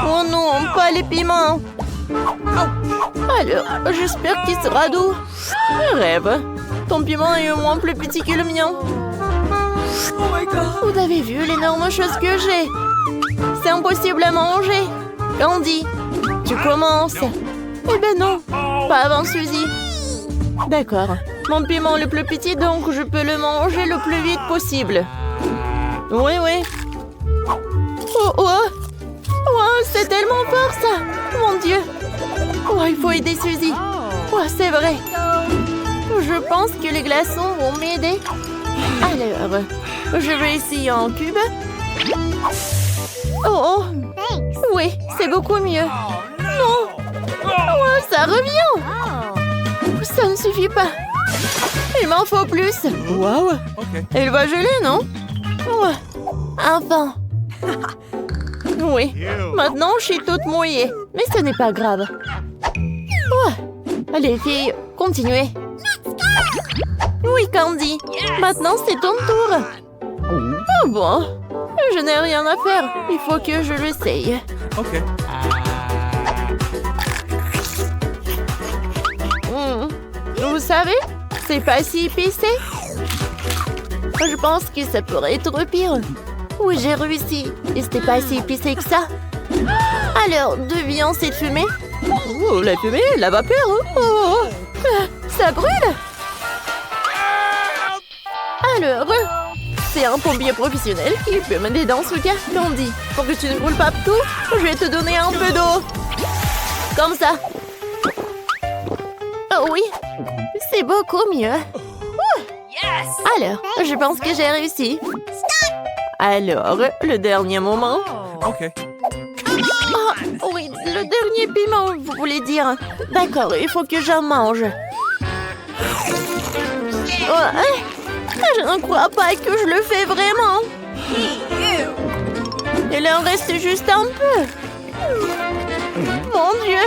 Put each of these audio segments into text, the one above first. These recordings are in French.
Oh non, pas les piments. Alors, j'espère qu'il sera doux. Rêve. Ton piment est au moins plus petit que le mien. Vous avez vu l'énorme chose que j'ai? C'est impossible à manger. Candy, tu commences. Eh ben non, pas avant Suzy. D'accord. Mon piment le plus petit, donc je peux le manger le plus vite possible. Oui, oui. Oh, oh. Oh, c'est tellement fort, ça. Mon Dieu. Oh, il faut aider Suzy. Oh, c'est vrai. Je pense que les glaçons vont m'aider. Alors, je vais essayer en cube. Oh, oui, c'est beaucoup mieux. Non. Oh, ça revient. Ça ne suffit pas. Il m'en faut plus. Waouh. Elle va geler, non? Ouais. Enfin. Oui. Maintenant, je suis toute mouillée. Mais ce n'est pas grave. Ouais. Les filles, continuez. Oui, Candy. Maintenant, c'est ton tour. Oh bon. Je n'ai rien à faire. Il faut que je l'essaye. Ok. Vous savez, c'est pas si épicé. Je pense que ça pourrait être pire. Oui, j'ai réussi. Et c'était pas si épicé que ça. Alors, d'où vient cette fumée? Oh, la fumée, la vapeur. Oh, ça brûle. Alors, c'est un pompier professionnel qui peut m'aider dans ce cas. Candy, pour que tu ne brûles pas tout, je vais te donner un peu d'eau. Comme ça. Oh oui, c'est beaucoup mieux. Alors, je pense que j'ai réussi. Alors, le dernier moment. Ok. Oh, oui, le dernier piment, vous voulez dire. D'accord, il faut que j'en mange. Oh, je ne crois pas que je le fais vraiment. Il en reste juste un peu. Mon Dieu,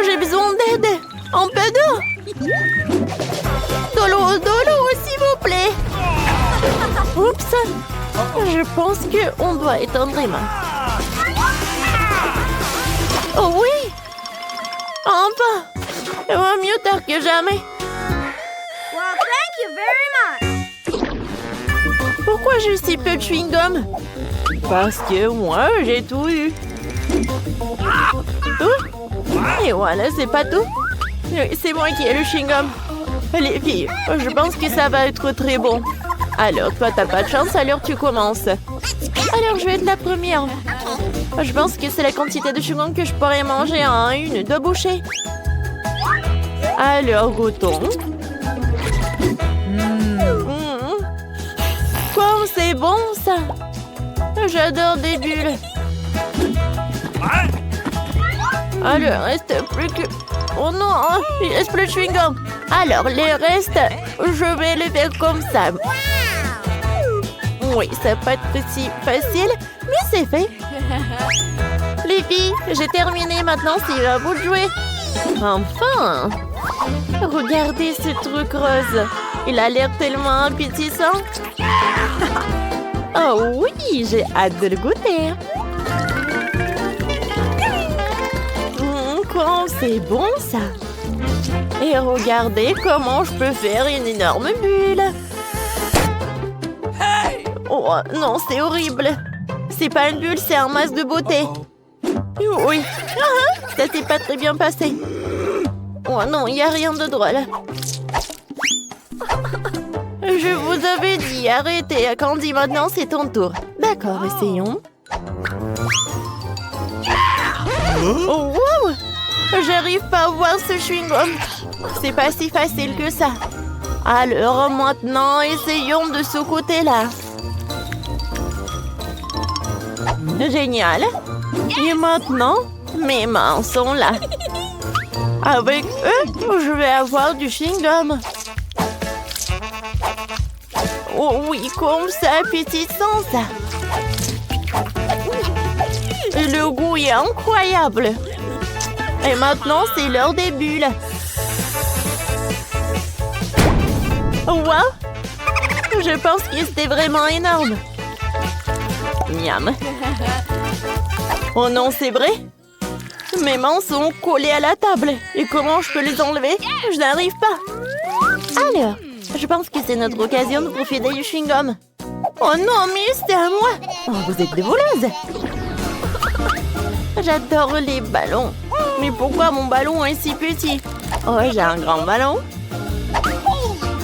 j'ai besoin d'aide. Un peu d'eau. De l'eau, s'il vous plaît. Oups. Je pense qu'on doit étendre les mains. Oh oui. Enfin. Il va mieux tard que jamais. Well, thank you very much. Pourquoi j'ai si peu de chewing-gum? Parce que moi, j'ai tout eu. Tout? Et voilà, c'est pas tout. C'est moi qui ai le chewing-gum. Les filles, je pense que ça va être très bon. Alors, toi, t'as pas de chance, alors tu commences. Alors, je vais être la première. Je pense que c'est la quantité de chewing-gum que je pourrais manger en 1-2 bouchées. Alors, goûtons. Comme c'est bon, ça. J'adore des bulles. Alors, reste plus que... Oh non, il reste plus de chewing-gum. Alors, les restes, je vais les faire comme ça. Oui, ça va pas être si facile, mais c'est fait. Les filles, j'ai terminé. Maintenant, c'est à vous de jouer. Enfin! Regardez ce truc rose. Il a l'air tellement appétissant. Oh oui, j'ai hâte de le goûter. Quand c'est bon, ça. Et regardez comment je peux faire une énorme bulle. Oh non, c'est horrible. C'est pas une bulle, c'est un masque de beauté. Oui. Ça s'est pas très bien passé. Oh non, il n'y a rien de drôle. Je vous avais dit, arrêtez. Candy, maintenant c'est ton tour. D'accord, essayons. Oh, wow! J'arrive pas à voir ce chewing-gum. C'est pas si facile que ça. Alors maintenant, essayons de ce côté-là. Génial. Et maintenant, mes mains sont là. Avec eux, je vais avoir du chewing-gum. Oh oui, comme c'est appétissant, ça. Et le goût est incroyable. Et maintenant, c'est l'heure des bulles. Wow! Je pense que c'était vraiment énorme. Miam. Oh non, c'est vrai? Mes mains sont collées à la table. Et comment je peux les enlever? Je n'arrive pas. Alors, je pense que c'est notre occasion de profiter du chewing-gum. Oh non, mais c'est à moi. Oh, vous êtes des voleuses. J'adore les ballons. Mais pourquoi mon ballon est si petit? Oh, j'ai un grand ballon.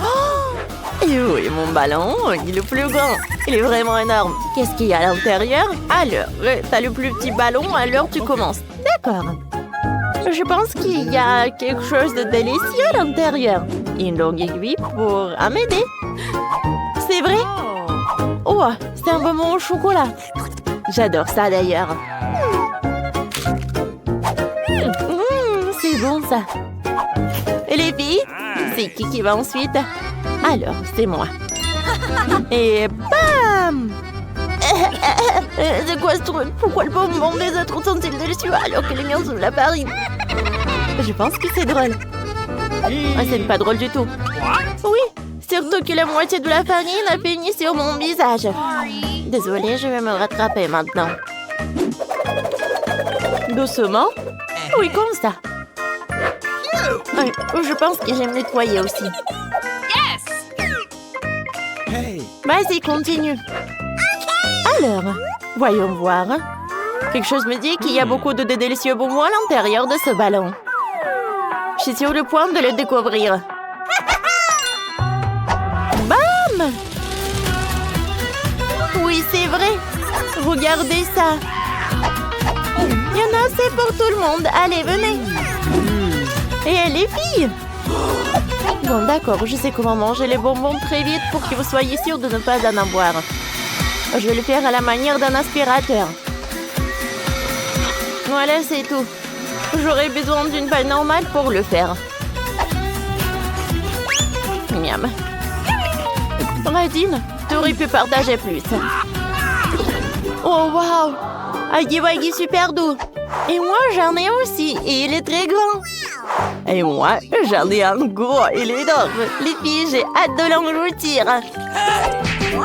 Oh, et oui, mon ballon, il est plus grand. Il est vraiment énorme. Qu'est-ce qu'il y a à l'intérieur? Alors, t'as le plus petit ballon, alors tu commences. D'accord. Je pense qu'il y a quelque chose de délicieux à l'intérieur. Une longue aiguille pour m'aider. C'est vrai? Oh, c'est un bonbon au chocolat. J'adore ça d'ailleurs. C'est bon ça. Et les filles? C'est qui va ensuite? Alors, c'est moi. Et bam! C'est quoi ce truc? Pourquoi le bonbon des autres sont-ils délicieux alors que les miens sont de la farine? Je pense que c'est drôle. Ah, c'est pas drôle du tout. Oui, surtout que la moitié de la farine a fini sur mon visage. Désolée, je vais me rattraper maintenant. Doucement? Oui, comme ça. Je pense que j'aime nettoyer aussi. Vas-y, continue. Alors, voyons voir. Quelque chose me dit qu'il y a beaucoup de délicieux bonbons à l'intérieur de ce ballon. Je suis sur le point de le découvrir. Bam! Oui, c'est vrai. Regardez ça. Il y en a assez pour tout le monde. Allez, venez. Et les filles? Bon, d'accord, je sais comment manger les bonbons très vite pour que vous soyez sûrs de ne pas en avoir. Je vais le faire à la manière d'un aspirateur. Voilà, c'est tout. J'aurai besoin d'une paille normale pour le faire. Miam. Radine, tu aurais pu partager plus. Oh, waouh! Aggy Waggy super doux. Et moi, j'en ai aussi. Et il est très grand. Et moi, j'en ai un gros. Il est énorme. Les filles, j'ai hâte de l'engloutir.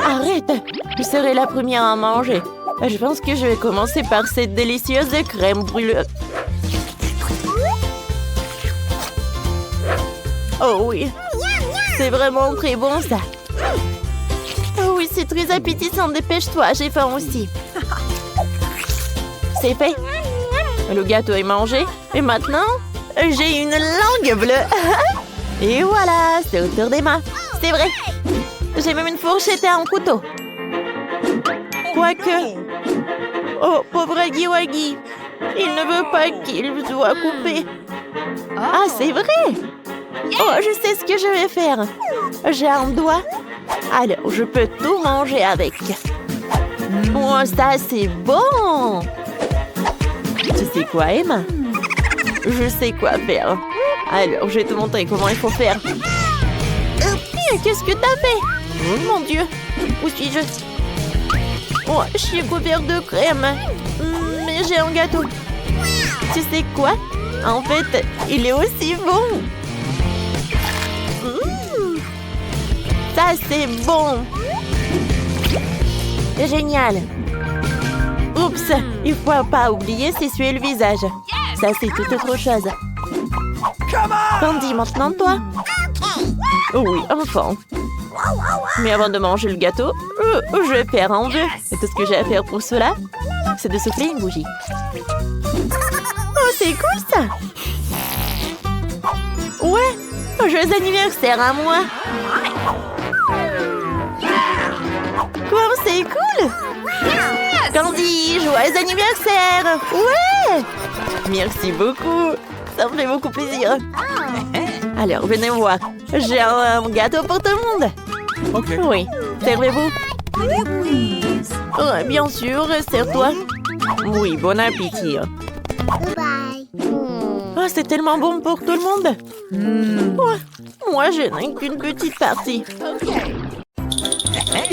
Arrête! Je serai la première à manger. Je pense que je vais commencer par cette délicieuse crème brûlée. Oh oui, c'est vraiment très bon ça. Oh oui, c'est très appétissant. Dépêche-toi, j'ai faim aussi. C'est fait. Le gâteau est mangé. Et maintenant, j'ai une langue bleue. Et voilà, c'est autour des mains. C'est vrai. J'ai même une fourchette et un couteau. Quoique... Oh, pauvre Aggy Waggy. Il ne veut pas qu'il soit coupé. Ah, c'est vrai. Oh, je sais ce que je vais faire. J'ai un doigt. Alors, je peux tout manger avec. Oh, ça, c'est bon. Tu sais quoi, Emma? Je sais quoi faire. Alors, je vais te montrer comment il faut faire. Qu'est-ce que t'as fait? Oh, mon Dieu. Où suis-je? Oh, je suis couvert de crème. Mais j'ai un gâteau. Tu sais quoi? En fait, il est aussi bon. Ça, c'est bon. Génial. Oups, il faut pas oublier s'essuyer le visage. Ça, c'est toute autre chose. Candy, maintenant toi? Oui, enfin. Mais avant de manger le gâteau, je vais faire un vœu. Et tout ce que j'ai à faire pour cela, c'est de souffler une bougie. Oh, c'est cool ça! Ouais, joyeux anniversaire à moi! Quoi, c'est cool! Candy, joyeux anniversaire! Ouais! Merci beaucoup! Ça me fait beaucoup plaisir. Alors, venez voir. J'ai un gâteau pour tout le monde. Okay. Oui, servez-vous. Oh, bien sûr, sers-toi. Oui, bon appétit. Oh, c'est tellement bon pour tout le monde. Ouais, moi, je n'ai qu'une petite partie.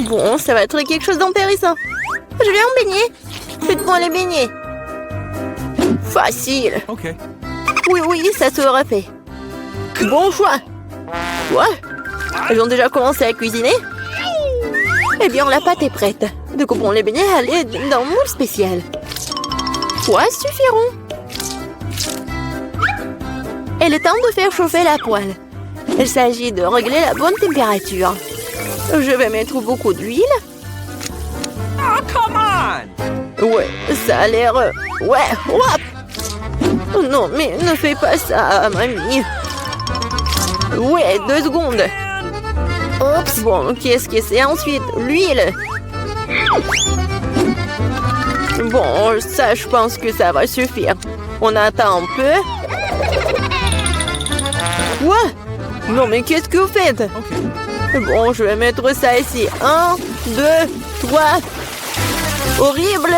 Bon, ça va être quelque chose d'intéressant. Je vais en baigner. Faites-moi les beignets. Facile. Okay. Oui, ça sera fait. Bon choix. Quoi? Elles ont déjà commencé à cuisiner? Eh bien, la pâte est prête. Découpons les beignets à l'aide d'un moule spécial. 3 suffiront. Il est temps de faire chauffer la poêle. Il s'agit de régler la bonne température. Je vais mettre beaucoup d'huile. Oh, come on! Ouais, ça a l'air... Ouais, hop! Non, mais ne fais pas ça, mamie. Ouais, 2 secondes. Oups, bon, qu'est-ce que c'est ensuite? L'huile. Bon, ça, je pense que ça va suffire. On attend un peu. Quoi? Non, mais qu'est-ce que vous faites? Bon, je vais mettre ça ici. 1, 2, 3. Horrible!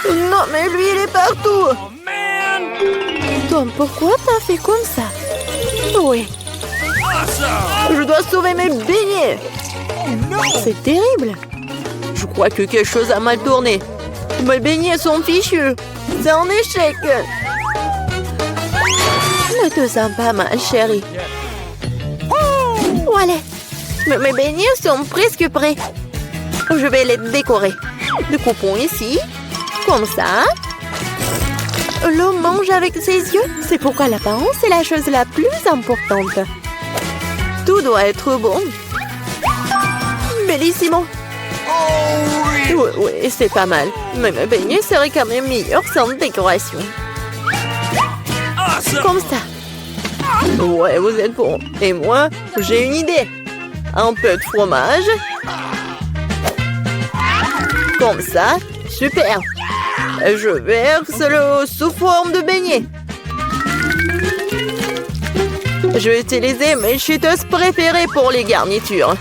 Non, mais l'huile est partout! Oh, man! Tom, pourquoi t'as fait comme ça? Oui, Awesome! je dois sauver mes beignets! C'est terrible! Je crois que quelque chose a mal tourné. Mes beignets sont fichus. C'est un échec. Ne te sens pas mal, chérie. Voilà. Mais mes beignets sont presque prêts. Je vais les décorer. Découpons ici. Comme ça. L'homme mange avec ses yeux. C'est pourquoi l'apparence est la chose la plus importante. Tout doit être bon. Bellissimo. Oui, c'est pas mal. Mais mes beignets seraient quand même meilleurs sans décoration. Awesome! Comme ça. Ouais, vous êtes bon. Et moi, j'ai une idée. Un peu de fromage. Comme ça. Super. Je verse le sous forme de beignet. Je vais utiliser mes cheetos préférées pour les garnitures.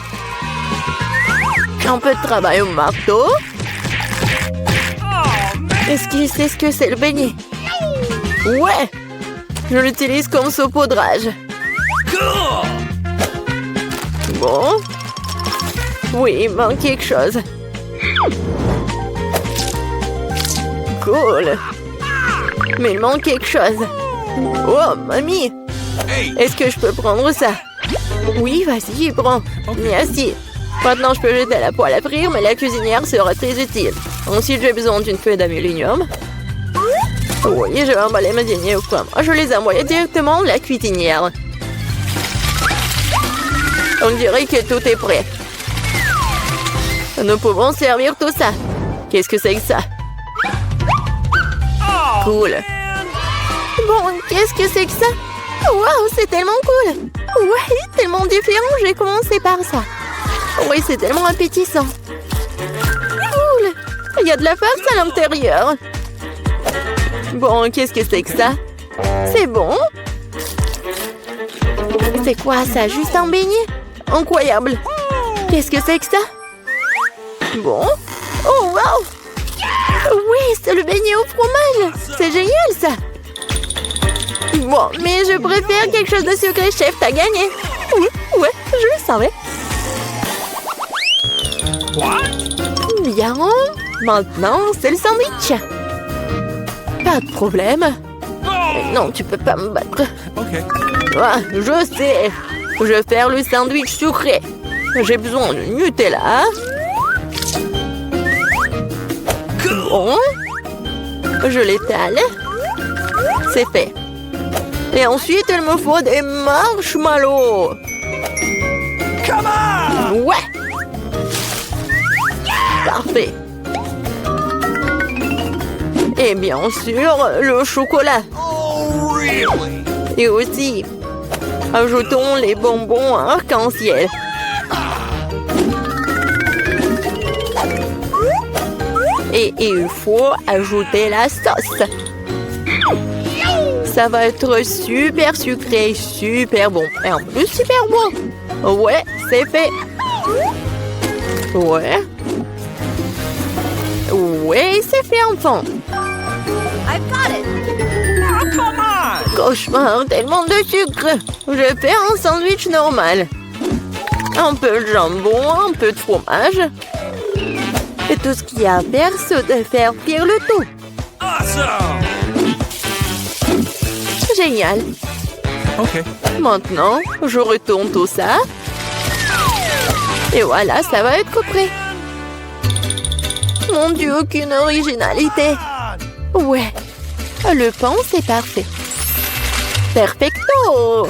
Un peu de travail au marteau. Est-ce qu'il sait ce que c'est le beignet? Ouais! Je l'utilise comme saupoudrage. Cool! Bon. Oui, il manque quelque chose. Cool. Mais il manque quelque chose. Oh, mamie! Hey! Est-ce que je peux prendre ça? Oui, vas-y, prends. Merci. Maintenant, je peux jeter la poêle à frire, mais la cuisinière sera très utile. Ensuite, j'ai besoin d'une feuille d'aluminium. Oui, je vais emballer mes beignets au fromage. Je les envoie directement à la cuisinière. On dirait que tout est prêt. Nous pouvons servir tout ça. Qu'est-ce que c'est que ça? Cool. Bon, qu'est-ce que c'est que ça? Waouh, c'est tellement cool. Ouais, tellement différent. J'ai commencé par ça. Oui, c'est tellement appétissant. Cool. Il y a de la farce à l'intérieur. Bon, qu'est-ce que c'est que ça? C'est bon. C'est quoi ça? Juste un beignet? Incroyable. Qu'est-ce que c'est que ça? Bon. Oh, wow. Oui, c'est le beignet au fromage. C'est génial, ça. Bon, mais je préfère quelque chose de sucré, chef. T'as gagné. Oui, ouais, je le savais. Bien. Maintenant, c'est le sandwich. Pas de problème. Non, tu peux pas me battre. Ah, je sais. Je vais faire le sandwich sucré. J'ai besoin de Nutella. Bon. Je l'étale. C'est fait. Et ensuite, il me faut des marshmallows. Ouais. Parfait. Et bien sûr, le chocolat. Et aussi, ajoutons les bonbons arc-en-ciel. Et il faut ajouter la sauce. Ça va être super sucré, super bon. Et en plus, super bon. Ouais, c'est fait. Ouais. Ouais, c'est fait, enfant. I've got it. Oh, come on! Cauchemar, tellement de sucre. Je vais faire un sandwich normal. Un peu de jambon, un peu de fromage. Et tout ce qu'il y a à faire, c'est de faire cuire le tout. Awesome! Génial. Okay. Maintenant, je retourne tout ça. Et voilà, ça va être prêt. Mon Dieu, aucune originalité. Ouais, Le pain, c'est parfait. Perfecto!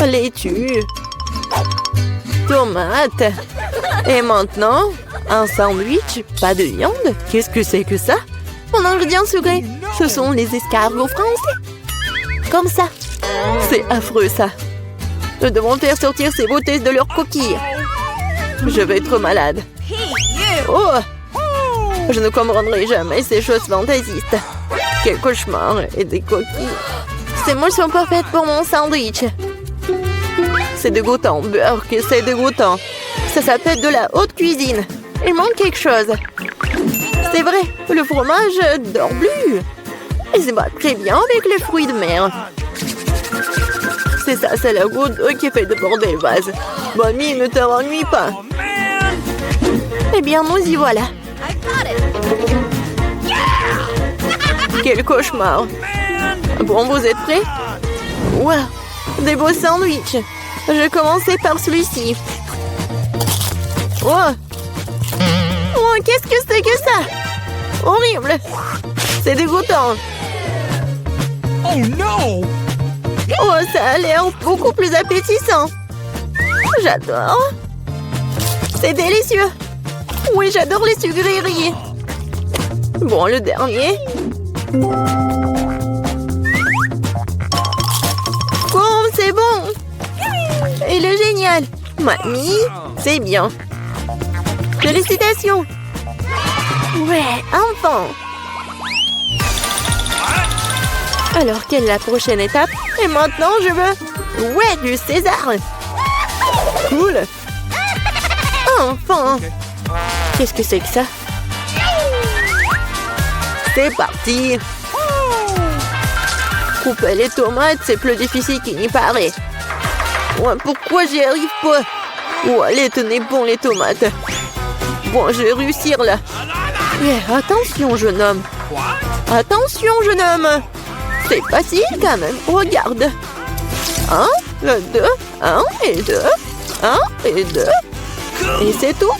Laitue. Tomate. Et maintenant, un sandwich, pas de viande. Qu'est-ce que c'est que ça? Mon ingrédient secret, ce sont les escargots français. Comme ça. C'est affreux, ça. Nous devons faire sortir ces beautés de leurs coquilles. Je vais être malade. Oh! Je ne comprendrai jamais ces choses fantaisistes. Quel cauchemar et des coquilles. Ces moules sont parfaites pour mon sandwich. C'est dégoûtant, Burke, c'est dégoûtant. Ça s'appelle de la haute cuisine. Il manque quelque chose. C'est vrai, le fromage dort plus. Il se bat très bien avec les fruits de mer. C'est ça, c'est la goutte d'eau qui fait déborder le vase. Bonnie, ne t'ennuie pas. Oh, man! Eh bien, nous y voilà. I got it. Quel cauchemar. Bon, vous êtes prêts? Wow, des beaux sandwichs. Je vais commencer par celui-ci. Oh, oh, qu'est-ce que c'est que ça? Horrible. C'est dégoûtant. Oh no! Oh, ça a l'air beaucoup plus appétissant. J'adore. C'est délicieux. Oui, j'adore les sucreries. Bon, le dernier. Oh, c'est bon. Il est génial. Mamie, c'est bien. Félicitations. Ouais, enfin. Alors, quelle est la prochaine étape? Et maintenant, je veux... Ouais, du César. Cool. Enfin. Qu'est-ce que c'est que ça? C'est parti. Couper les tomates, c'est plus difficile qu'il n'y paraît. Ouais, pourquoi j'y arrive pas? Oh, allez, tenez bon les tomates. Bon, je vais réussir là. Yeah, attention, jeune homme. Attention, jeune homme. C'est facile quand même. Regarde. 1, 2, 1 et 2. 1 et 2. Et c'est tout.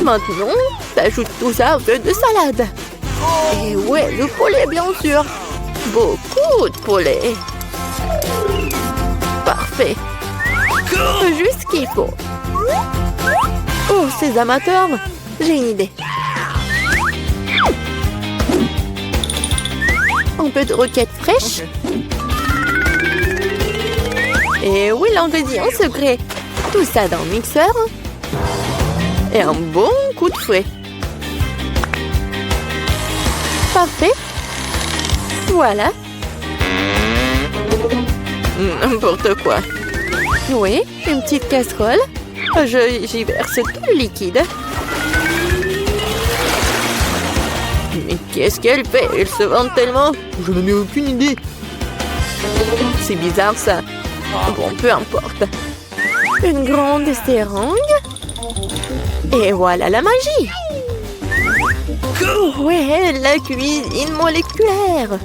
Maintenant, t'ajoutes tout ça au peu de salade. Et ouais, le poulet, bien sûr. Beaucoup de poulet. Parfait. Juste ce qu'il faut. Oh, ces amateurs, j'ai une idée. Un peu de roquette fraîche. Et oui, l'ingrédient secret. Tout ça dans le mixeur. Et un bon coup de fouet. Parfait. Voilà. N'importe quoi. Oui, une petite casserole. J'y verse tout le liquide. Mais qu'est-ce qu'elle fait? Elle se vante tellement. Je n'en ai aucune idée. C'est bizarre ça. Bon, peu importe. Une grande seringue. Et voilà la magie. Ouais, la cuisine moléculaire.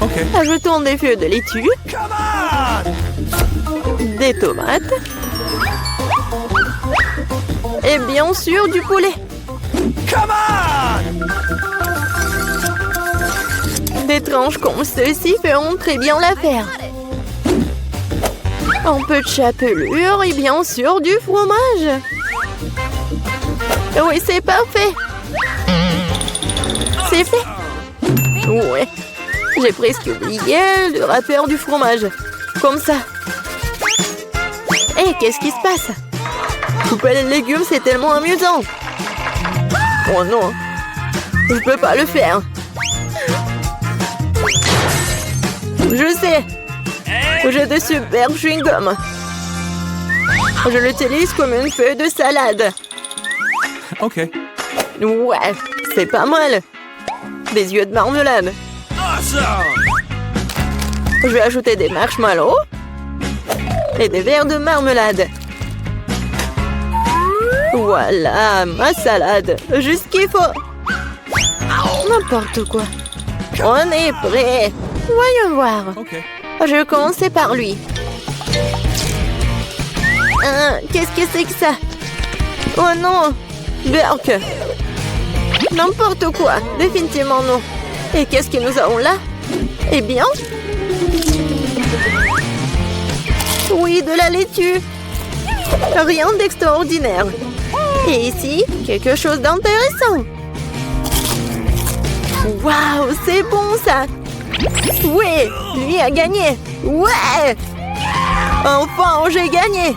Okay. Ajoutons des feuilles de laitue. Come on! Des tomates. Et bien sûr du poulet. Come on! Des tranches comme ceci feront très bien l'affaire. Un peu de chapelure et bien sûr du fromage. Oui, c'est parfait. C'est fait. Ouais. J'ai presque oublié le râpeur du fromage. Comme ça. Hé, qu'est-ce qui se passe? Couper les légumes, c'est tellement amusant. Oh non. Je peux pas le faire. Je sais. J'ai de super chewing-gum. Je l'utilise comme une feuille de salade. OK. Ouais, c'est pas mal. Des yeux de marmelade. Awesome! Je vais ajouter des marshmallows et des verres de marmelade. Voilà, ma salade. Juste ce qu'il faut. N'importe quoi. On est prêt. Voyons voir. OK. Je vais commencer par lui. Qu'est-ce que c'est que ça? Oh non! Burke! N'importe quoi. Définitivement non. Et qu'est-ce que nous avons là? Eh bien... Oui, de la laitue. Rien d'extraordinaire. Et ici, quelque chose d'intéressant. Waouh, c'est bon ça. Ouais, lui a gagné. Ouais. Enfin, j'ai gagné.